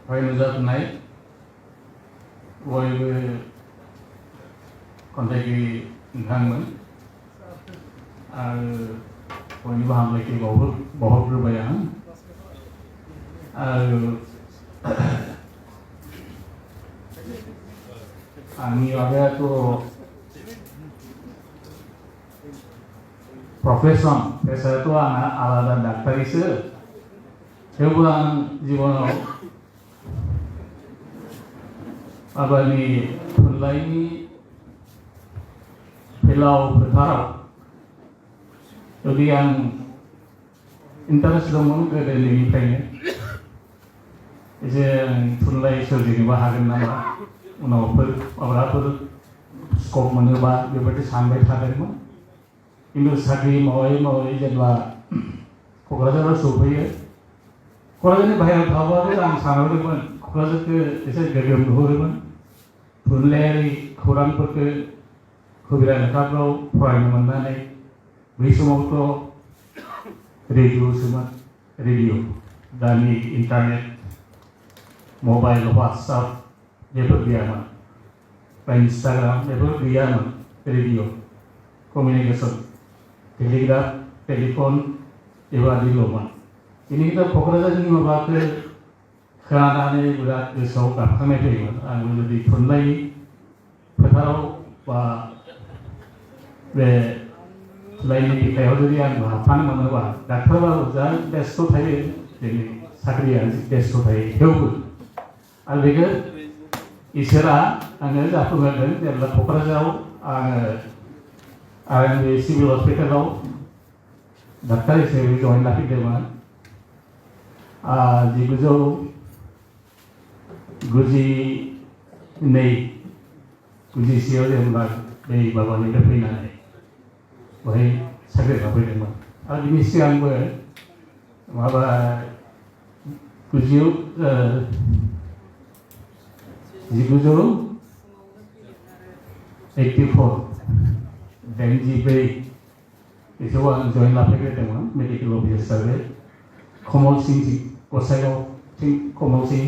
नुजाथिनाय बयबो खन्थाइगिरि नोंथांमोन आरो बयनिबो हामलायथि बावहरग्रोबाय आं आरो आंनि माबायाथ' प्रफेसन पेसायाथ' आंहा आलादा डाक्टारिसो थेवबो आं जिबनाव माबानि थुनलाइनि बेलाव फोथाराव जुदि आं इन्टारेस्ट दंमोन गोदोनिफ्रायनो एसे थुनलाइ सोरजिनोबो हागोन नामा उनावफोर माबाफोर स्कप मोनोबा बेबायदि सानबाय थादोंमोन खिन्थु साख्रि मावै जेब्ला क'क्राझाराव सौफैयो क'क्राझारनि बाहेरायाव थाबाबो आं सानहरदोंमोन क'क्राझारखौ एसे गोग्गोम नुहुरोमोन थुनलाइयारि खौरांफोरखौ कबिरा लेखाफ्राव फरायनो मोननानै बै समावथ' रेडिअ'सोमोन रेडिअ' दानि इन्टारनेट मबाइल वाट्सएप बेफोर गैयामोन बा इन्स्टाग्राम बेफोर गैयामोन रेडिअ' कमिउनिकेसन टेलिग्राफ टेलिफन बेबादिल'मोन बेनिखायनो क'क्राझारनि माबाखौ खोनानानै बिराद गोसोआव गाबखांनाय फैयोमोन आं जुदि थुनलाइ फोथाराव बा बे थुनलाइनि बिखायाव जुदि आं हाबफानो मोनोबा डाक्टारबाबो जा बेस्थ' थायो जोंनि साख्रिया बेस्थ' थायो थेवबो आरो बेखौ इसोरा आङो जाफुंहोदों जेब्ला क'क्राझाराव आङो सिभिल हस्पिटालाव डाक्टार हिसाबै जइन लाफैदोंमोन 1992 जेब्ला बै माबानिफ्राय फैनानै बेवहाय साख्रि लाफैदोंमोन आरो बिनि सिगांबो माबा 1984 बेखौ आं जइन लाफैग्रोदोंमोन मेडिकेल अफिसार हिसाबै कमल सिं गसाइगाव कमल सिं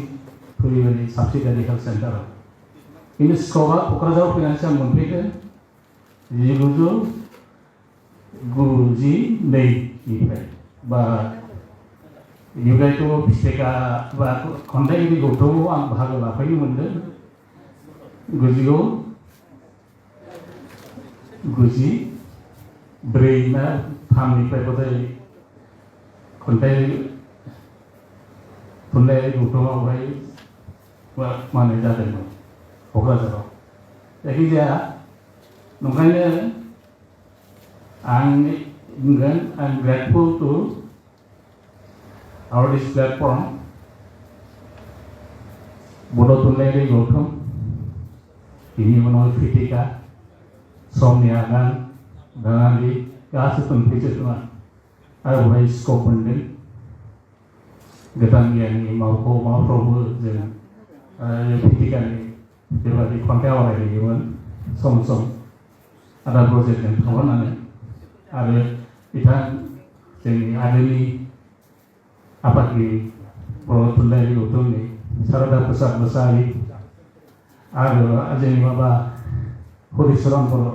फुलिबारि साबसिडारि हेल्थ सेन्टाराव खिन्थु स्कपआ क'क्राझाराव फैनानैसो आं मोनफैदों 1992निफ्राय बा बेनिफ्रायथ' फिथेका बा खन्थाइगिरि गौथुमाव आं बाहागो लाफैनो मोनदों 1994 ना 3निफ्राय बोरै थुनलाइयारि गौथुमावहाय मावनाय जादोंमोन क'क्राझाराव जायखिजाया नंखायनो आं बुंगोन आं grateful to our this platform बड' थुनलाइयारि गौथुम बिनि उनाव फिथिका समनि आगान दाङालि गासैबो मोनफैजोबदोंमोन आरो बेवहाय स्कप मोनदों गोदान गियाननि मावफ्रावबो जों फिथिकानि बेबादि खन्थाइ आवरायहैयोमोन सम आदा प्रजेक्टजों थांफानानै आरो बिथां जोंनि आदैनि आफादगिरि बर' थुनलाइयारि गौथुमनि सारदा प्रसाद मोसाहारि आरो जोंनि माबा हरिचरन बर'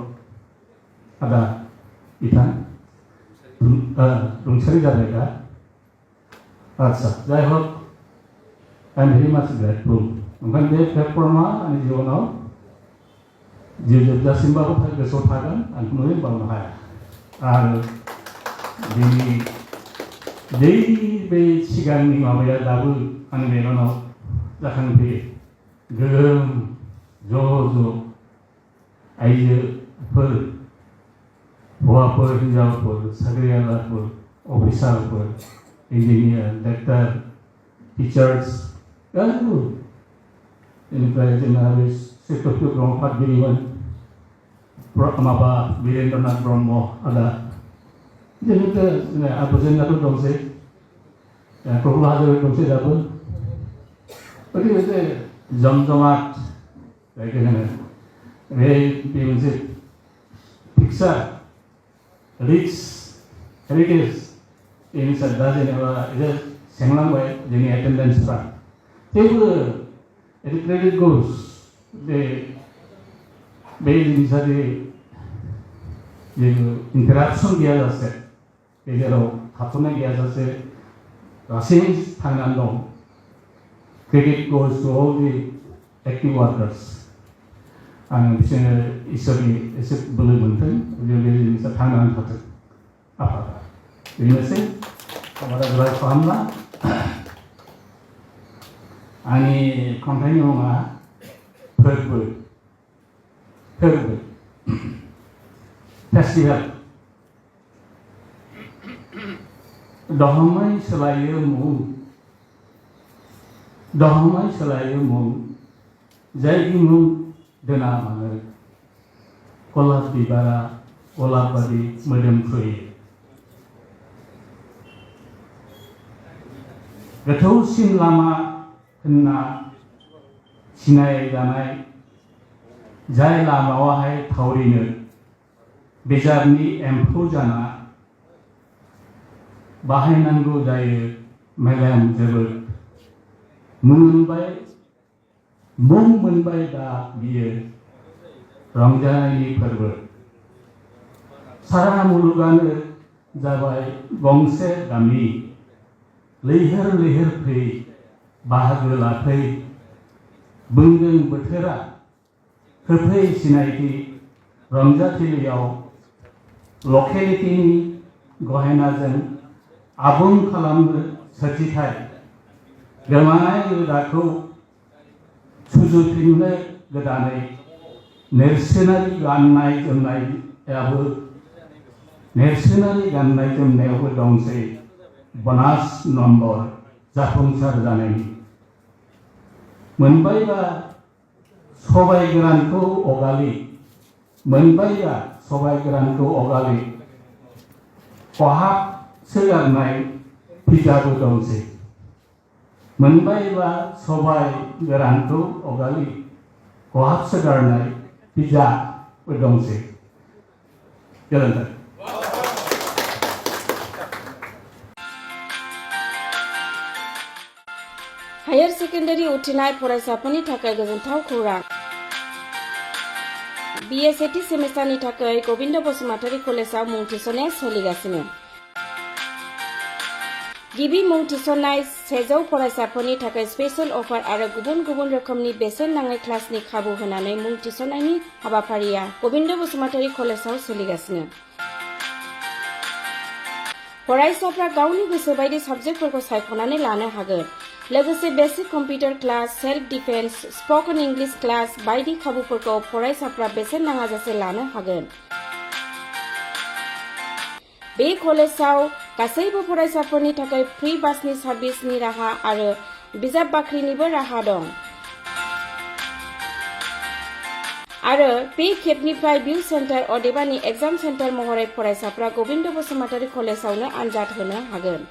आदा बिथां रुंसारि जाबाय दा आदसा जाय हक आइ एम भेरि माच ग्रेटफुल ओंखायनो बे प्लेटफर्मा आंनि जिबनाव जिउ जोबजासिमबाबो गोसोआव थागोन आं खुनुबो बावनो हाया आरो बै सिगांनि माबाया दाबो आंनि मेगनाव जाखांफैयो गोग्गोम ज' आइजोफोर हौवाफोर हिन्जावफोर साख्रियालाफोर अफिसारफोर इन्जिनियार डाक्टार टिचार्स गासैबो बेनिफ्राय जोंना बे सेक्रेटारि ब्रह्म आफादगिरिमोन माबा वीरेन्द्रनाथ ब्रह्म आदा जोंनिथ' आबुजेंनाथ' दंसै प्रफुल्ल हाज'रिका दंसै दाबो ओरैबायदि जमजमाट जायखौ होनो बे मोनसे पिक्सार रिच हेरिटेज बेनि दा जेनेबा एसे सेंलांबाय जोंनि एटेन्डेन्सफ्रा थेवबो क्रेडिट गोस बे जिनिसा जेबो इन्टाराक्सन गैयाजासे गेजेराव थाथ'नाय गैयाजासे गासै थांनानै दं credit goes to all the active वार्कार्स आं बिसोरनो इसोरनि एसे बोलो मोन्थों बे जिनिसा थांनानै थाथों आफादा बेनोसै बारा गोलाव खालामला आंनि खन्थाइनि मुङा फोरबो फेस्टिभेल दहमै सोलायो मुं जायनि मुं दोना मानो गलाप बिबारा गलाप बादि मोदोमफ्रुयो गोथौसिन लामा होनना सिनायजानाय जाय लामायावहाय थावरिनो बिजाबनि एम्फौ जाना बाहायनांगौ जायो मेलेम जोबोद मुं मोनबाय दा बियो रंजानायनि फोरबो सारा मुलुगानो जाबाय गंसे गामि लैहोर फै बाहागो लाफै बुंदों बोथोरा होफै सिनायथि रंजाथिलियाव लकेलिटिनि गहेनाजों आबुं खालामनो सोरजिथाय गोमानाय रोदाखौ सुजुफिननो गोदानै नेरसोनारि गाननाय जोमनायावबो दंसै बनास नम्बर जाफुंसार जानायनि मोनबायबा सबाय गोरानखौ अगालि खहाब सोगारनाय पिजाबो दंसै मोनबायबा सबाय गोरानखौ अगालि खहाब सोगारनाय पिजाबो दंसै गोजोन्थों हायर सेकेन्डारि उथ्रिनाय फरायसाफोरनि थाखाय गोजोनथाव खौरां BA सेथि सेमिस्टारनि थाखाय गोविन्द बसुमतारी कलेजाव मुं थिसननाया सोलिगासिनो गिबि मुं थिसननाय 100 फरायसाफोरनि थाखाय स्पेशल अफार आरो गुबुन रोखोमनि बेसेन नाङै क्लासनि खाबु होनानै मुं थिसननायनि हाबाफारिया गोविन्द बसुमतारी कलेजाव सोलिगासिनो फरायसाफ्रा गावनि गोसो बायदि साबजेक्टफोरखौ सायख'नानै लानो हागोन लोगोसे basic computer class self defence spoken English class बायदि खाबुफोरखौ फरायसाफ्रा बेसेन नाङाजासे लानो हागोन बे कलेजाव गासैबो फरायसाफोरनि थाखाय फ्री बासनि सार्भिसनि राहा आरो बिजाब बाख्रिनिबो राहा दं आरो बे खेबनिफ्राय भिउ सेन्टार अदेबानि एग्जाम सेन्टार महरै फरायसाफ्रा गोविन्द बसुमतारी कलेजावनो आनजाद होनो हागोन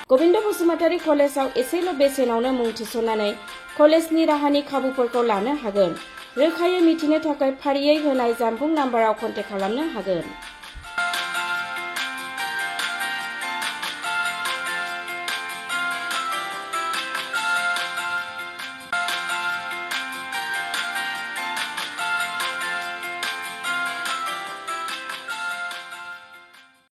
गोविन्द बसुमतारी कलेजाव एसेल' बेसेनावनो मुं थिसननानै कलेजनि राहानि खाबुफोरखौ लानो हागोन रोखायै मिथिनो थाखाय फारियै होनाय जानबुं नाम्बाराव कन्टेक्ट खालामनो हागोन